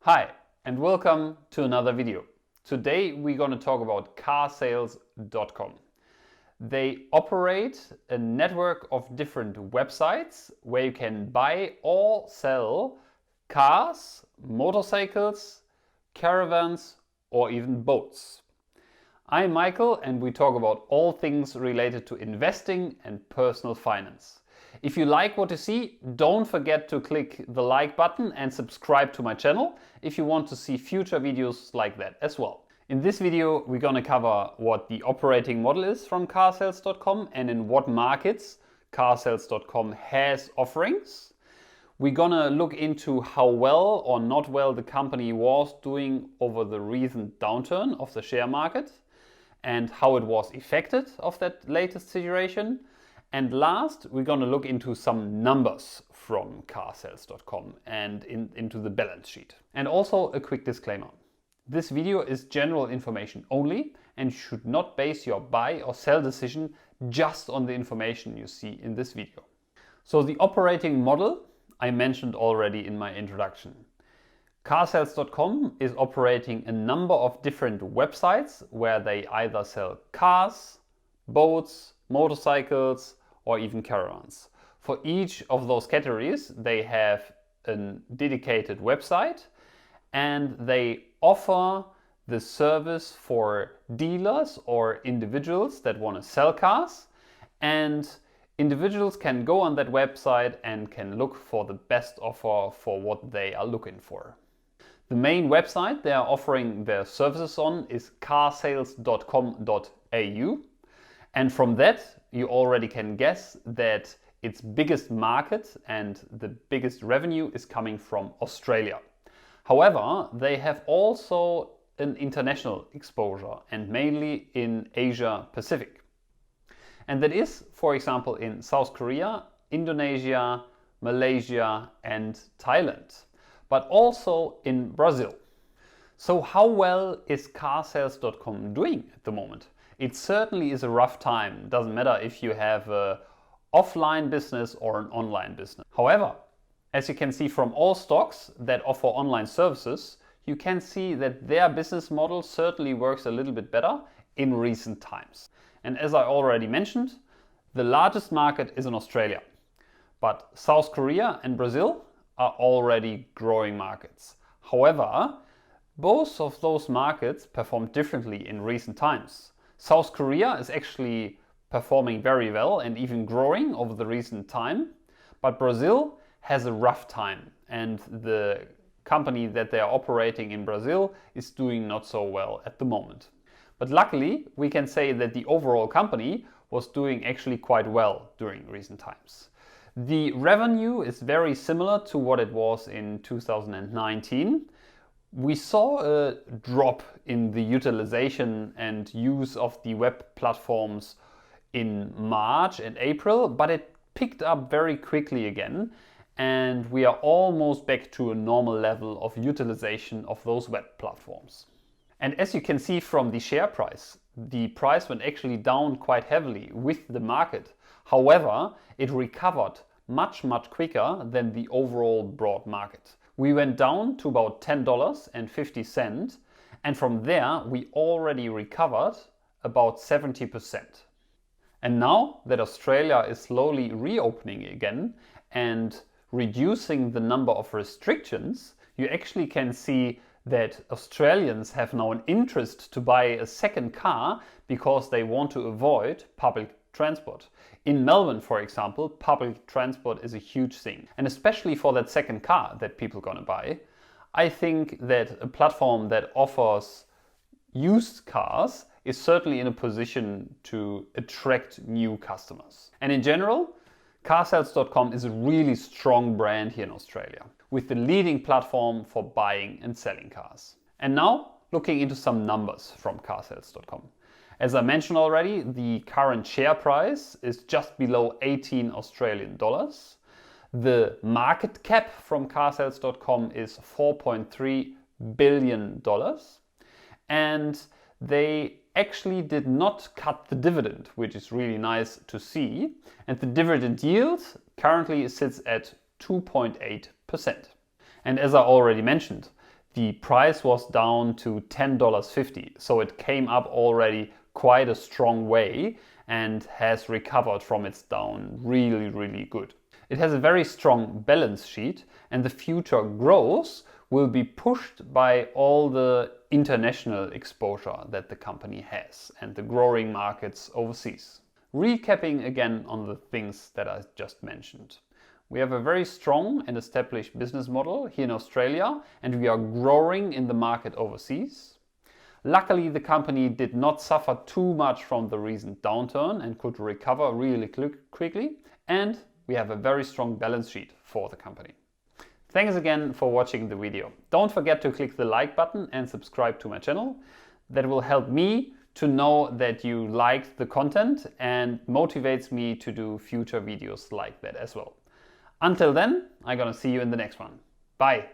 Hi, and welcome to another video. Today we're going to talk about carsales.com. They operate a network of different websites where you can buy or sell cars, motorcycles, caravans, or even boats. I'm Michael, and we talk about all things related to investing and personal finance. If you like what you see, don't forget to click the like button and subscribe to my channel if you want to see future videos like that as well. In this video, we're going to cover what the operating model is from carsales.com and in what markets carsales.com has offerings. We're going to look into how well or not well the company was doing over the recent downturn of the share market and how it was affected of that latest situation. And last, we're going to look into some numbers from carsales.com and into the balance sheet. And also a quick disclaimer. This video is general information only and should not base your buy or sell decision just on the information you see in this video. So the operating model I mentioned already in my introduction. Carsales.com is operating a number of different websites where they either sell cars, boats, motorcycles, or even caravans. For each of those categories, they have a dedicated website and they offer the service for dealers or individuals that want to sell cars, and individuals can go on that website and can look for the best offer for what they are looking for. The main website they are offering their services on is carsales.com.au, and from that you already can guess that its biggest market and the biggest revenue is coming from Australia. However, they have also an international exposure and mainly in Asia Pacific. And that is, for example, in South Korea, Indonesia, Malaysia and Thailand, but also in Brazil. So how well is carsales.com doing at the moment? It certainly is a rough time. Doesn't matter if you have an offline business or an online business. However, as you can see from all stocks that offer online services, you can see that their business model certainly works a little bit better in recent times. And as I already mentioned, the largest market is in Australia. But South Korea and Brazil are already growing markets. However, both of those markets perform differently in recent times. South Korea is actually performing very well and even growing over the recent time, but Brazil has a rough time and the company that they are operating in Brazil is doing not so well at the moment. But luckily, we can say that the overall company was doing actually quite well during recent times. The revenue is very similar to what it was in 2019. We saw a drop in the utilization and use of the web platforms in March and April, but it picked up very quickly again, and we are almost back to a normal level of utilization of those web platforms. And as you can see from the share price, the price went actually down quite heavily with the market. However, it recovered much quicker than the overall broad market. We went down to about $10.50, and from there we already recovered about 70%. And now that Australia is slowly reopening again and reducing the number of restrictions, you actually can see that Australians have now an interest to buy a second car because they want to avoid public transport. In Melbourne, for example, public transport is a huge thing. And especially for that second car that people are going to buy, I think that a platform that offers used cars is certainly in a position to attract new customers. And in general, carsales.com is a really strong brand here in Australia, with the leading platform for buying and selling cars. And now, looking into some numbers from carsales.com. As I mentioned already, the current share price is just below 18 Australian dollars. The market cap from carsales.com is $4.3 billion. And they actually did not cut the dividend, which is really nice to see. And the dividend yield currently sits at 2.8%. And as I already mentioned, The price was down to $10.50, so it came up already quite a strong way and has recovered from its down really good. It has a very strong balance sheet, and the future growth will be pushed by all the international exposure that the company has and the growing markets overseas. Recapping again on the things that I just mentioned. We have a very strong and established business model here in Australia, and we are growing in the market overseas. Luckily, the company did not suffer too much from the recent downturn and could recover really quickly, and we have a very strong balance sheet for the company. Thanks again for watching the video. Don't forget to click the like button and subscribe to my channel. That will help me to know that you liked the content and motivates me to do future videos like that as well. Until then, I'm gonna see you in the next one. Bye!